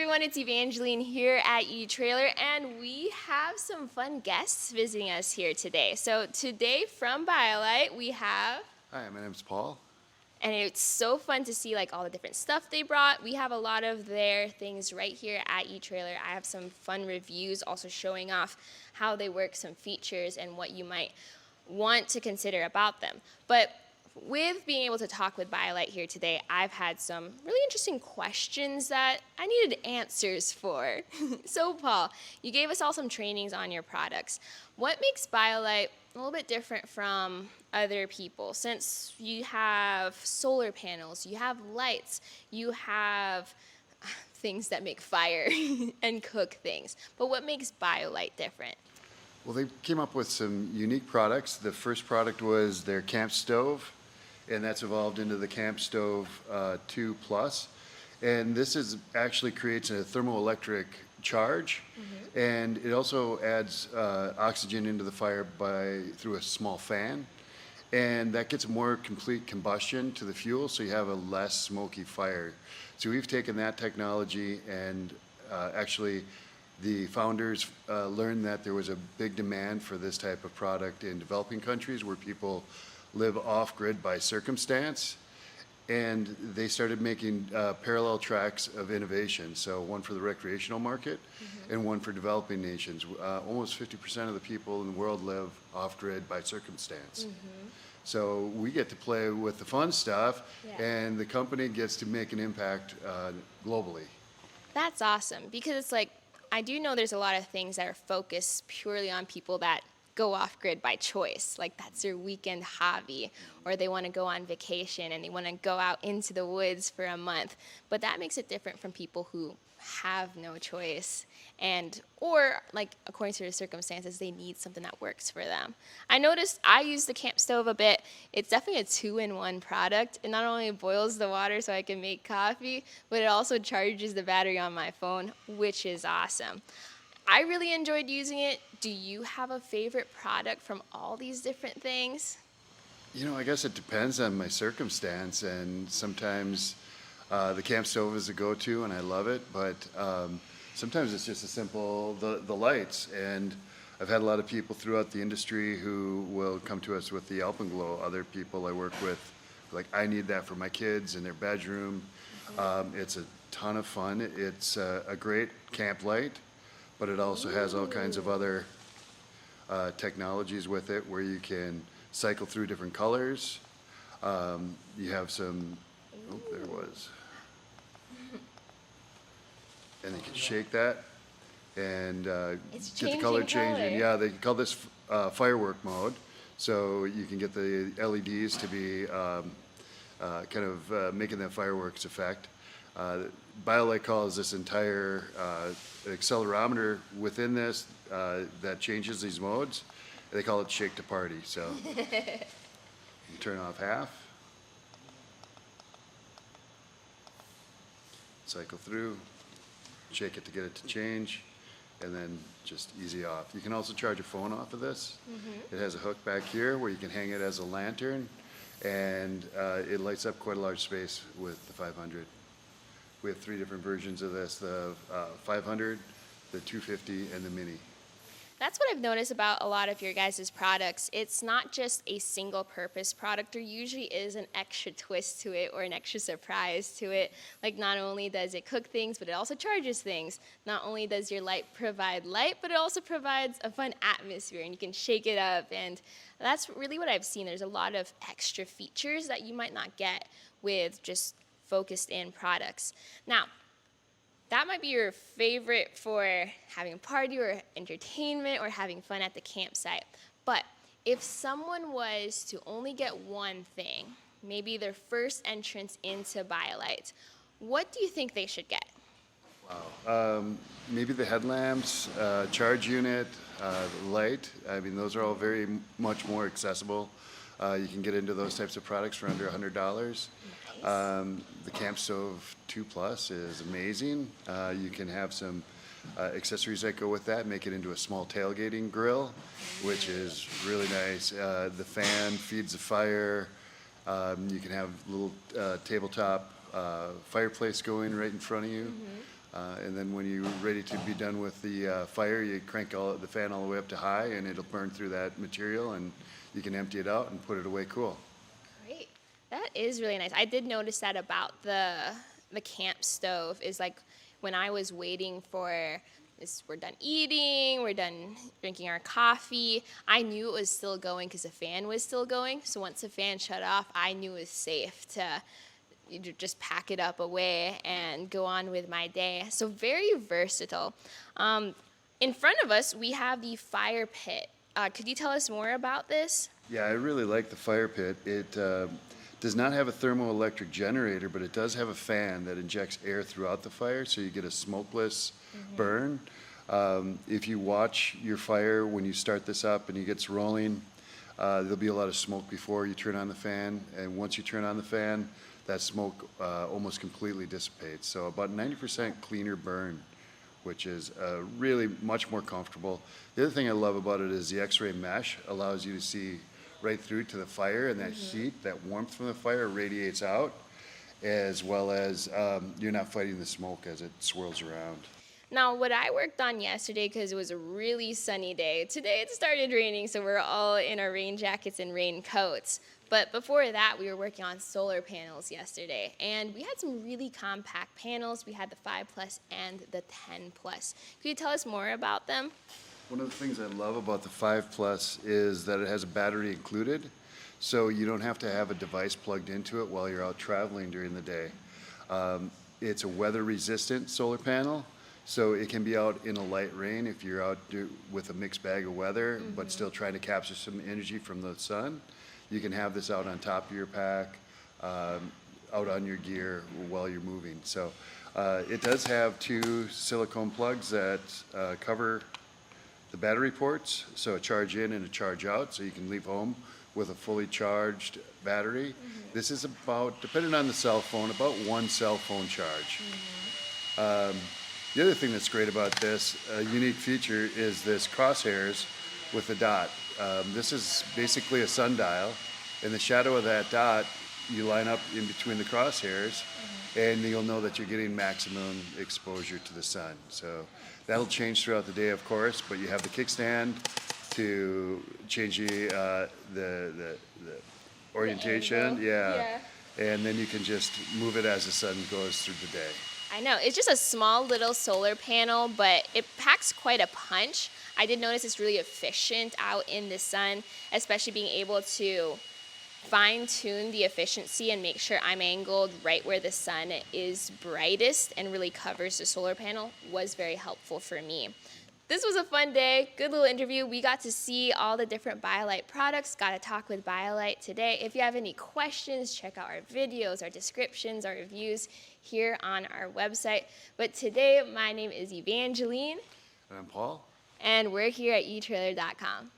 everyone, it's Evangeline here at eTrailer, and we have some fun guests visiting us here today. So today from BioLite, we have... Hi, my name's Paul. And it's so fun to see like all the different stuff they brought. We have a lot of their things right here at eTrailer. I have some fun reviews also showing off how they work, some features, and what you might want to consider about them. But with being able to talk with BioLite here today, I've had some really interesting questions that I needed answers for. So Paul, you gave us all some trainings on your products. What makes BioLite a little bit different from other people? Since you have solar panels, you have lights, you have things that make fire and cook things. But what makes BioLite different? Well, they came up with some unique products. The first product was their camp stove, and that's evolved into the Camp Stove 2 Plus. And this actually creates a thermoelectric charge, and it also adds oxygen into the fire through a small fan, and that gets more complete combustion to the fuel, so you have a less smoky fire. So we've taken that technology, and actually the founders learned that there was a big demand for this type of product in developing countries where people live off-grid by circumstance, and they started making parallel tracks of innovation, so one for the recreational market and one for developing nations. Almost 50% of the people in the world live off-grid by circumstance. So we get to play with the fun stuff, and the company gets to make an impact globally. That's awesome, because it's like, I do know there's a lot of things that are focused purely on people that go off-grid by choice, like that's their weekend hobby, or they want to go on vacation and they want to go out into the woods for a month. But that makes it different from people who have no choice, or like according to their circumstances, they need something that works for them. I noticed I use the camp stove a bit. It's definitely a 2-in-1 product. It not only boils the water so I can make coffee, but it also charges the battery on my phone, which is awesome. I really enjoyed using it. Do you have a favorite product from all these different things? You know, I guess it depends on my circumstance, and sometimes the camp stove is a go-to, and I love it, but sometimes it's just a simple, the lights, and I've had a lot of people throughout the industry who will come to us with the Alpenglow. Other people I work with, like, I need that for my kids in their bedroom. It's a ton of fun. It's a great camp light, but it also has all kinds of other technologies with it where you can cycle through different colors. You have some, oh, there it was. And you can shake that and get the color changing. Yeah, they call this firework mode. So you can get the LEDs to be kind of making that fireworks effect. BioLite calls this entire accelerometer within this that changes these modes. They call it shake to party. So you turn off half, cycle through, shake it to get it to change, and then just easy off. You can also charge a phone off of this. It has a hook back here where you can hang it as a lantern, and it lights up quite a large space with the 500. We have 3 different versions of this, the 500, the 250, and the Mini. That's what I've noticed about a lot of your guys' products. It's not just a single purpose product. There usually is an extra twist to it or an extra surprise to it. Like, not only does it cook things, but it also charges things. Not only does your light provide light, but it also provides a fun atmosphere, and you can shake it up. And that's really what I've seen. There's a lot of extra features that you might not get with just focused in products. Now, that might be your favorite for having a party or entertainment or having fun at the campsite. But if someone was to only get one thing, maybe their first entrance into BioLite, what do you think they should get? Wow. Maybe the headlamps, charge unit, light. I mean, those are all very much more accessible. You can get into those types of products for under $100. The Camp Stove 2 Plus is amazing. You can have some accessories that go with that, make it into a small tailgating grill, which is really nice. The fan feeds the fire. You can have a little tabletop fireplace going right in front of you. And then when you're ready to be done with the fire, you crank the fan all the way up to high, and it'll burn through that material, and you can empty it out and put it away cool. Great. That is really nice. I did notice that about the camp stove is like when I was waiting for this, we're done eating, we're done drinking our coffee. I knew it was still going because the fan was still going. So once the fan shut off, I knew it was safe to just pack it up away and go on with my day. So very versatile. In front of us, we have the fire pit. Could you tell us more about this? Yeah, I really like the fire pit. It does not have a thermoelectric generator, but it does have a fan that injects air throughout the fire, so you get a smokeless burn. If you watch your fire when you start this up and it gets rolling, there'll be a lot of smoke before you turn on the fan, and once you turn on the fan, that smoke almost completely dissipates. So about 90% cleaner burn, which is really much more comfortable. The other thing I love about it is the X-ray mesh allows you to see right through to the fire, and that heat, that warmth from the fire radiates out, as well as you're not fighting the smoke as it swirls around. Now, what I worked on yesterday, because it was a really sunny day, today it started raining, so we're all in our rain jackets and raincoats. But before that, we were working on solar panels yesterday, and we had some really compact panels. We had the 5 Plus and the 10 Plus. Could you tell us more about them? One of the things I love about the 5 Plus is that it has a battery included, so you don't have to have a device plugged into it while you're out traveling during the day. It's a weather-resistant solar panel, so it can be out in a light rain if you're out with a mixed bag of weather, but still trying to capture some energy from the sun. You can have this out on top of your pack, out on your gear while you're moving. So it does have 2 silicone plugs that cover the battery ports, so a charge in and a charge out, so you can leave home with a fully charged battery. This is about, depending on the cell phone, about 1 cell phone charge. The other thing that's great about this unique feature is this crosshairs with the dot. This is basically a sundial. In the shadow of that dot, you line up in between the crosshairs, and you'll know that you're getting maximum exposure to the sun. So that'll change throughout the day, of course, but you have the kickstand to change the orientation. Yeah. And then you can just move it as the sun goes through the day. I know, it's just a small little solar panel, but it packs quite a punch. I did notice it's really efficient out in the sun, especially being able to fine-tune the efficiency and make sure I'm angled right where the sun is brightest and really covers the solar panel was very helpful for me. This was a fun day, good little interview. We got to see all the different BioLite products, got to talk with BioLite today. If you have any questions, check out our videos, our descriptions, our reviews here on our website. But today, my name is Evangeline. And I'm Paul. And we're here at etrailer.com.